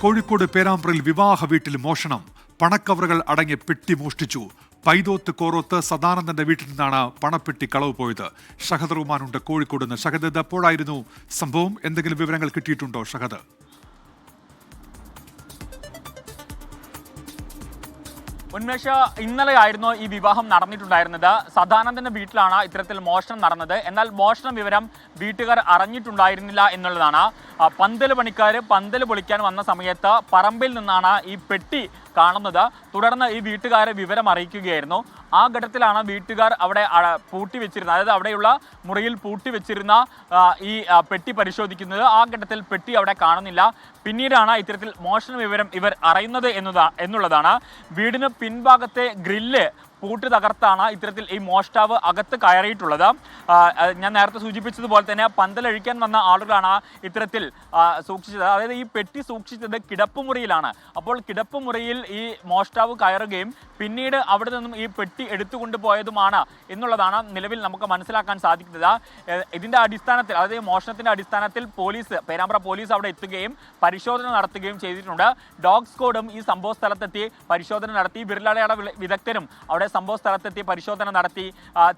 കോഴിക്കോട് പേരാമ്പ്രയിൽ വിവാഹ വീട്ടിൽ മോഷണം. പണക്കവറുകൾ അടങ്ങിയ പെട്ടി മോഷ്ടിച്ചു. പൈതോത്ത് കോറോത്ത് സദാനന്ദന്റെ വീട്ടിൽ നിന്നാണ് പണപ്പെട്ടി കളവ് പോയത്. ഷഹദ് റഹ്മാനുണ്ട് കോഴിക്കോട് നിന്ന്. ഷഹദ്, ഇത് എപ്പോഴായിരുന്നു സംഭവം? എന്തെങ്കിലും വിവരങ്ങൾ കിട്ടിയിട്ടുണ്ടോ ഷഹദ്? ഉന്മേഷ, ഇന്നലെയായിരുന്നു ഈ വിവാഹം നടന്നിട്ടുണ്ടായിരുന്നത്. സദാനന്ദന്റെ വീട്ടിലാണ് ഇത്തരത്തിൽ മോഷണം നടന്നത്. എന്നാൽ മോഷണ വിവരം വീട്ടുകാർ അറിഞ്ഞിട്ടുണ്ടായിരുന്നില്ല എന്നുള്ളതാണ്. പന്തൽ പണിക്കാർ പന്തൽ പൊളിക്കാൻ വന്ന സമയത്ത് പറമ്പിൽ നിന്നാണ് ഈ പെട്ടി കാണുന്നത്. തുടർന്ന് ഈ വീട്ടുകാരെ വിവരം അറിയിക്കുകയായിരുന്നു. ആ ഘട്ടത്തിലാണ് വീട്ടുകാർ അവിടെ പൂട്ടിവെച്ചിരുന്നത്, അതായത് അവിടെയുള്ള മുറിയിൽ പൂട്ടിവെച്ചിരുന്ന ഈ പെട്ടി പരിശോധിക്കുന്നത്. ആ ഘട്ടത്തിൽ പെട്ടി അവിടെ കാണുന്നില്ല. പിന്നീടാണ് ഇത്തരത്തിൽ മോഷണ വിവരം ഇവർ അറിയുന്നത് എന്നുള്ളതാണ്. വീടിന് പിൻഭാഗത്തെ ഗ്രില്ല് പൂട്ട് തകർത്താണ് ഇത്തരത്തിൽ ഈ മോഷ്ടാവ് അകത്ത് കയറിയിട്ടുള്ളത്. ഞാൻ നേരത്തെ സൂചിപ്പിച്ചതുപോലെ തന്നെ പന്തലഴിക്കാൻ വന്ന ആളുകളാണ് ഇത്തരത്തിൽ സൂക്ഷിച്ചത്. അതായത് ഈ പെട്ടി സൂക്ഷിച്ചത് കിടപ്പുമുറിയിലാണ്. അപ്പോൾ കിടപ്പുമുറിയിൽ ഈ മോഷ്ടാവ് കയറുകയും പിന്നീട് അവിടെ നിന്നും ഈ പെട്ടി എടുത്തുകൊണ്ട് പോയതുമാണ് എന്നുള്ളതാണ് നിലവിൽ നമുക്ക് മനസ്സിലാക്കാൻ സാധിക്കുന്നത്. ഇതിൻ്റെ അടിസ്ഥാനത്തിൽ, അതായത് മോഷണത്തിൻ്റെ അടിസ്ഥാനത്തിൽ പേരാമ്പ്ര പോലീസ് അവിടെ എത്തുകയും പരിശോധന നടത്തുകയും ചെയ്തിട്ടുണ്ട്. ഡോഗ് സ്ക്വാഡും ഈ സംഭവ സ്ഥലത്തെത്തി പരിശോധന നടത്തി. വിരലടയാള വിദഗ്ധരും അവിടെ സംഭവ സ്ഥലത്തെത്തി പരിശോധന നടത്തി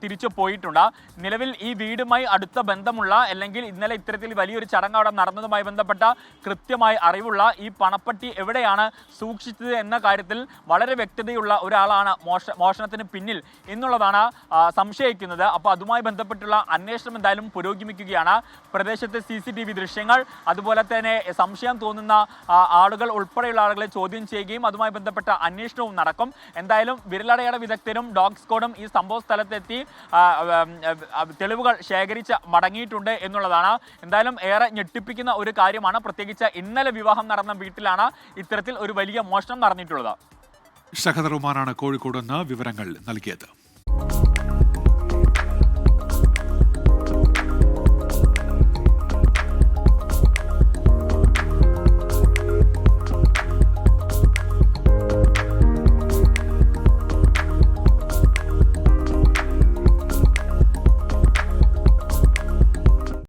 തിരിച്ചു പോയിട്ടുണ്ട്. നിലവിൽ ഈ വീടുമായി അടുത്ത ബന്ധമുള്ള, അല്ലെങ്കിൽ ഇന്നലെ ഇത്തരത്തിൽ വലിയൊരു ചടങ്ങ് അവിടെ നടന്നതുമായി ബന്ധപ്പെട്ട കൃത്യമായി അറിവുള്ള ഈ പണപ്പെട്ടി എവിടെയാണ് സൂക്ഷിച്ചത് എന്ന കാര്യത്തിൽ വളരെ വ്യക്തതയുള്ള ഒരാളാണ് മോഷണത്തിന് പിന്നിൽ എന്നുള്ളതാണ് സംശയിക്കുന്നത്. അപ്പോൾ അതുമായി ബന്ധപ്പെട്ടുള്ള അന്വേഷണം എന്തായാലും പുരോഗമിക്കുകയാണ്. പ്രദേശത്തെ CCTV ദൃശ്യങ്ങൾ, അതുപോലെ തന്നെ സംശയം തോന്നുന്ന ആളുകൾ ഉൾപ്പെടെയുള്ള ആളുകളെ ചോദ്യം ചെയ്യുകയും അതുമായി ബന്ധപ്പെട്ട അന്വേഷണവും നടക്കും. എന്തായാലും വിരലടയാള വിദഗ്ധരും ഡോഗ് സ്ക്വാഡും ഈ സംഭവ സ്ഥലത്തെത്തി തെളിവുകൾ ശേഖരിച്ച് മടങ്ങിയിട്ടുണ്ട് എന്നുള്ളതാണ്. എന്തായാലും ഏറെ ഞെട്ടിപ്പിക്കുന്ന ഒരു കാര്യമാണ്. പ്രത്യേകിച്ച് ഇന്നലെ വിവാഹം നടന്ന വീട്ടിലാണ് ഇത്തരത്തിൽ ഒരു വലിയ മോഷണം നടന്നിട്ടുള്ളത്. ഷഹദ് റഹ്മാനാണ് കോഴിക്കോട് നിന്ന് വിവരങ്ങൾ നൽകിയത്.